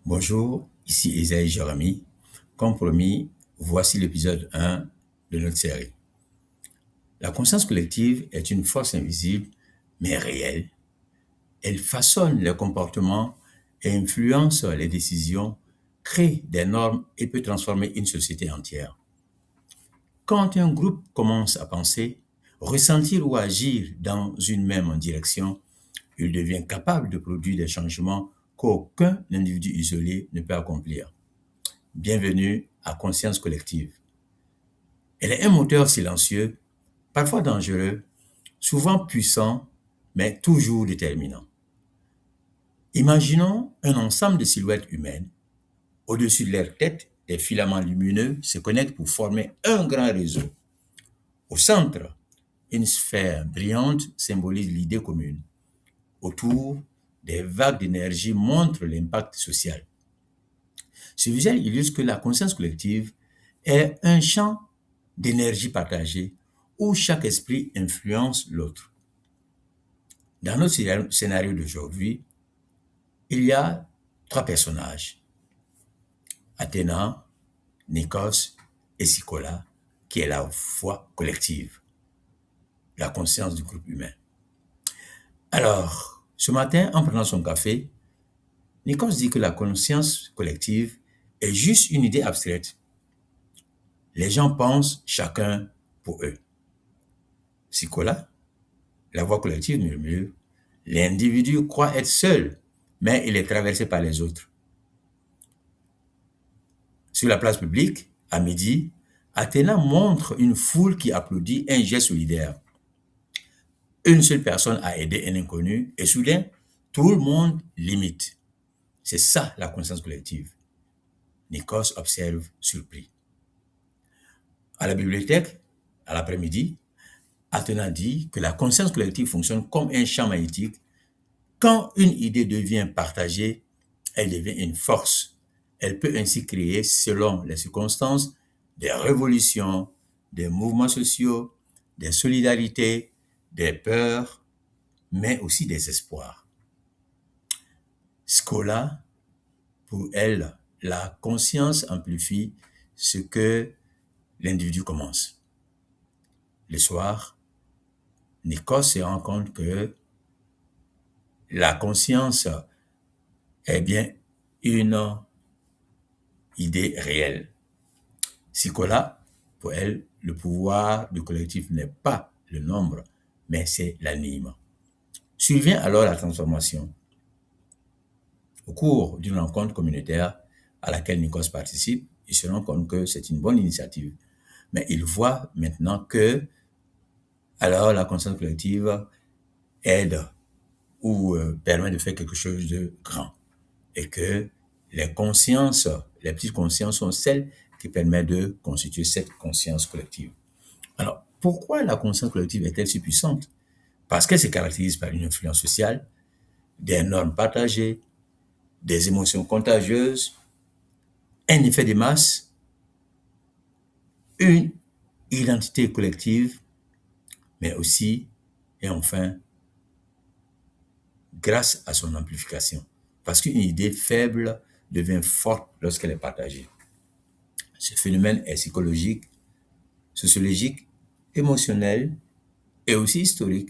Bonjour, ici Isaïe Jérémy. Comme promis, voici l'épisode 1 de notre série. La conscience collective est une force invisible mais réelle. Elle façonne les comportements et influence les décisions, crée des normes et peut transformer une société entière. Quand un groupe commence à penser, ressentir ou agir dans une même direction, il devient capable de produire des changements qu'aucun individu isolé ne peut accomplir. Bienvenue à Conscience collective. Elle est un moteur silencieux, parfois dangereux, souvent puissant, mais toujours déterminant. Imaginons un ensemble de silhouettes humaines. Au-dessus de leur tête, des filaments lumineux se connectent pour former un grand réseau. Au centre, une sphère brillante symbolise l'idée commune. Autour, des vagues d'énergie montrent l'impact social. Ce visuel illustre que la conscience collective est un champ d'énergie partagée où chaque esprit influence l'autre. Dans notre scénario d'aujourd'hui, il y a trois personnages, Athéna, Nikos et Sikola, qui est la foi collective, la conscience du groupe humain. Alors, ce matin, en prenant son café, Nikos dit que la conscience collective est juste une idée abstraite. Les gens pensent chacun pour eux. Sikola, la voix collective murmure, l'individu croit être seul, mais il est traversé par les autres. Sur la place publique, à midi, Athéna montre une foule qui applaudit un geste solidaire. Une seule personne a aidé un inconnu et soudain, tout le monde l'imite. C'est ça la conscience collective. Nikos observe surpris. À la bibliothèque, à l'après-midi, Athéna dit que la conscience collective fonctionne comme un champ magnétique. Quand une idée devient partagée, elle devient une force. Elle peut ainsi créer, selon les circonstances, des révolutions, des mouvements sociaux, des solidarités, des peurs, mais aussi des espoirs. Scola, pour elle, la conscience amplifie ce que l'individu commence. Le soir, Nikos se rend compte que la conscience est bien une idée réelle. Sikola, pour elle, le pouvoir du collectif n'est pas le nombre, mais c'est l'anime. Survient alors la transformation. Au cours d'une rencontre communautaire à laquelle Nikos participe, il se rend compte que c'est une bonne initiative. Mais il voit maintenant que alors la conscience collective aide ou permet de faire quelque chose de grand. Et que les consciences, les petites consciences sont celles qui permettent de constituer cette conscience collective. Alors, pourquoi la conscience collective est-elle si puissante? Parce qu'elle se caractérise par une influence sociale, des normes partagées, des émotions contagieuses, un effet de masse, une identité collective, mais aussi, et enfin, grâce à son amplification. Parce qu'une idée faible devient forte lorsqu'elle est partagée. Ce phénomène est psychologique, sociologique, émotionnel et aussi historique.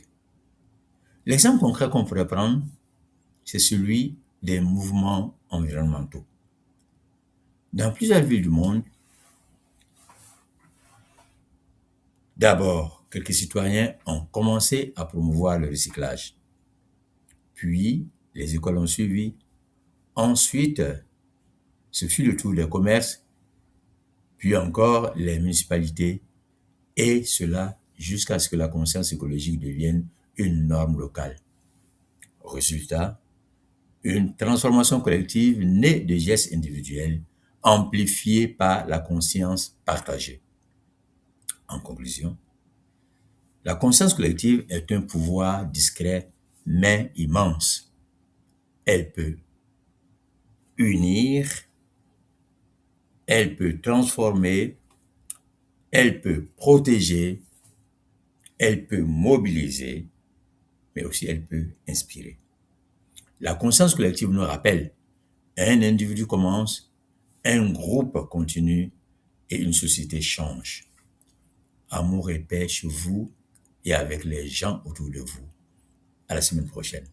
L'exemple concret qu'on pourrait prendre, c'est celui des mouvements environnementaux. Dans plusieurs villes du monde, d'abord, quelques citoyens ont commencé à promouvoir le recyclage. Puis, les écoles ont suivi. Ensuite, ce fut le tour des commerces, puis encore les municipalités, et cela jusqu'à ce que la conscience écologique devienne une norme locale. Résultat, une transformation collective née de gestes individuels, amplifiée par la conscience partagée. En conclusion, la conscience collective est un pouvoir discret mais immense. Elle peut unir, elle peut transformer, elle peut protéger, elle peut mobiliser, mais aussi elle peut inspirer. La conscience collective nous rappelle Un individu commence, un groupe continue et une société change. Amour et paix chez vous et avec les gens autour de vous. À la semaine prochaine.